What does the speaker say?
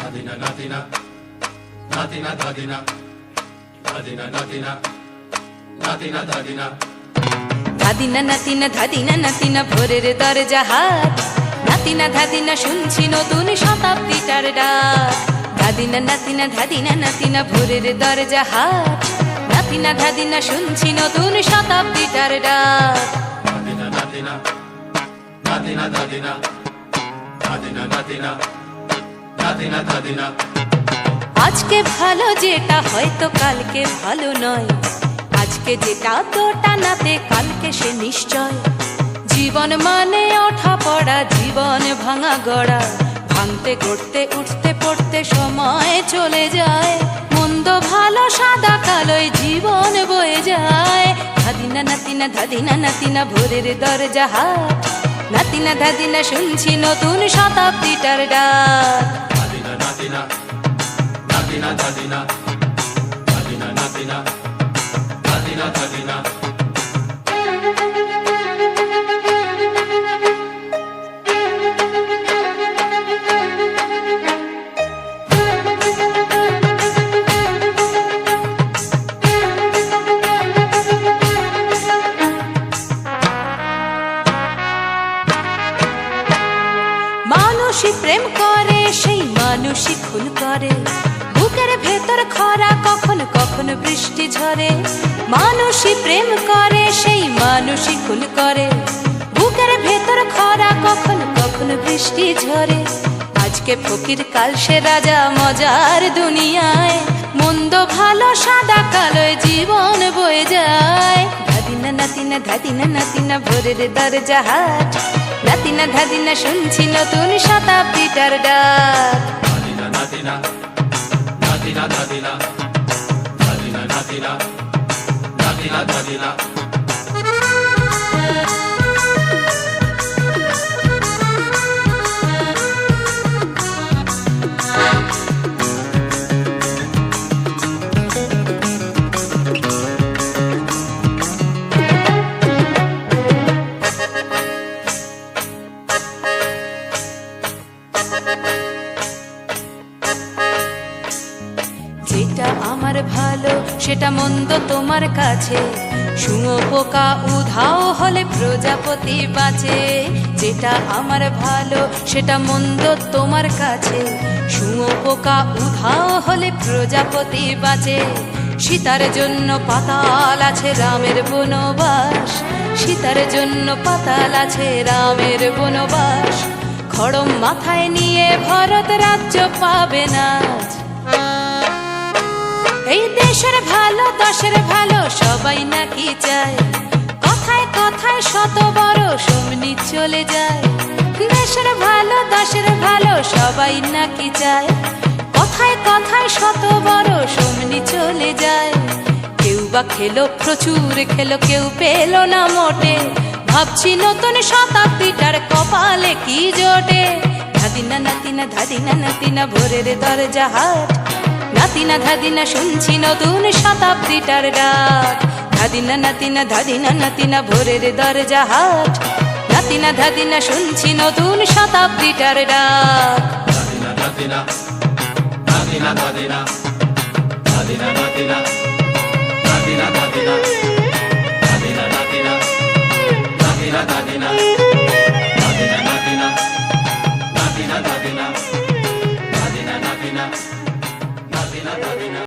Dadina, Nadina, Nadina, Dadina, Dadina, Nadina, Nadina, Dadina. ধাদিনা নাতিনা ধাদিনা নাতিনা ভোরের দরজা হাত, নাতিনা ধাদিনা শুনছি নতুন শতাব্দীটার ডাক। ধাদিনা নাতিনা ধাদিনা নাতিনা ভোরের দরজা হাত, নাতিনা ধাদিনা শুনছি নতুন শতাব্দীটার ডাক। Nadina, Nadina, Nadina, Dadina, Nadina, Nadina, Nadina, Dadina. আজকে ভালো যেটা হয়তো কালকে ভালো নয়, আজকে যেটা তোটা নাতে কালকে সে নিশ্চয়। জীবন মানে ওঠা পড়া, জীবন ভাঙা গড়া, ভাঙতে গড়তে উঠতে পড়তে সময় চলে যায়। মন্দ ভালো সাদা কালোয় জীবন বয়ে যায়। ধাদিনা নাতিনা ধাদিনা নাতিনা ভোরের দরজা হাট, নাতিনা ধাদিনা শুনছি নতুন শতাব্দীটার ডাক। Nadina, Nadina, Nadina, Dadina, Nadina, Nadina, Nadina, Dadina. মানুষই প্রেম করে সেই মানুষই খুন করে, বুকের ভেতর খরা কখন কখন বৃষ্টি ঝরে। মানুষই প্রেম করে সেই মানুষই খুন করে, বুকের ভেতর খরা কখন কখন বৃষ্টি ঝরে। আজকে ফকির কাল সে রাজা মজার দুনিয়ায়, মন্দ ভালো সাদা কালোয় জীবন বয়ে যায়। ধাদিনা নাতিনা ধাদিনা নাতিনা ভোরের দরজা হাট, নাতিনা ধাদিনা শুনছি নতুন শতাব্দীটার ডাক। Nadina, Nadina, Nadina, Dadina, Nadina, Nadina, Nadina, Dadina. যেটা আমার ভালো সেটা মন্দ তোমার কাছে, শুঁয়ো পোকা উধাও হলে প্রজাপতি বাঁচে। যেটা আমার ভালো সেটা মন্দ তোমার কাছে, শুঁয়ো পোকা উধাও হলে প্রজাপতি বাঁচে। সীতার জন্য পাতাল আছে রামের বনবাস, সীতার জন্য পাতাল আছে রামের বনবাস। খড়ম মাথায় নিয়ে ভরত রাজ্য পাবে না। এই দেশের ভালো দশের ভালো সবাই নাকি চায়, কথায় কথায় শত বড় সমনি চলে যায়। দেশের ভালো দশের ভালো সবাই নাকি চায়, কথায় কথায় শত বড় সমনি চলে যায়। কেউ বা খেলো প্রচুর খেলো, কেউ পেল না মোটে, ভাবছি নতুন শতাব্দীটার কপালে কি জোটে। ধাদিনা নাতিনা ধাদিনা নাতিনা ভোরের দরজা হাট, নাতিনা ধাদিনা শুনছি নতুন শতাব্দীটার ডাক। ধাদিনা নাতিনা ধাদিনা নাতিনা ভোরের দরজা হাট, নাতিনা ধাদিনা শুনছি নতুন শতাব্দীটার ডাক। Nadina, Nadina, Nadina, Dadina, Nadina, Nadina, Nadina, Dadina, Nadina, Nadina, Nadina, Dadina, Nadina, Nadina, Nadina, Dadina, Nadina, Nadina, Nadina, Dadina.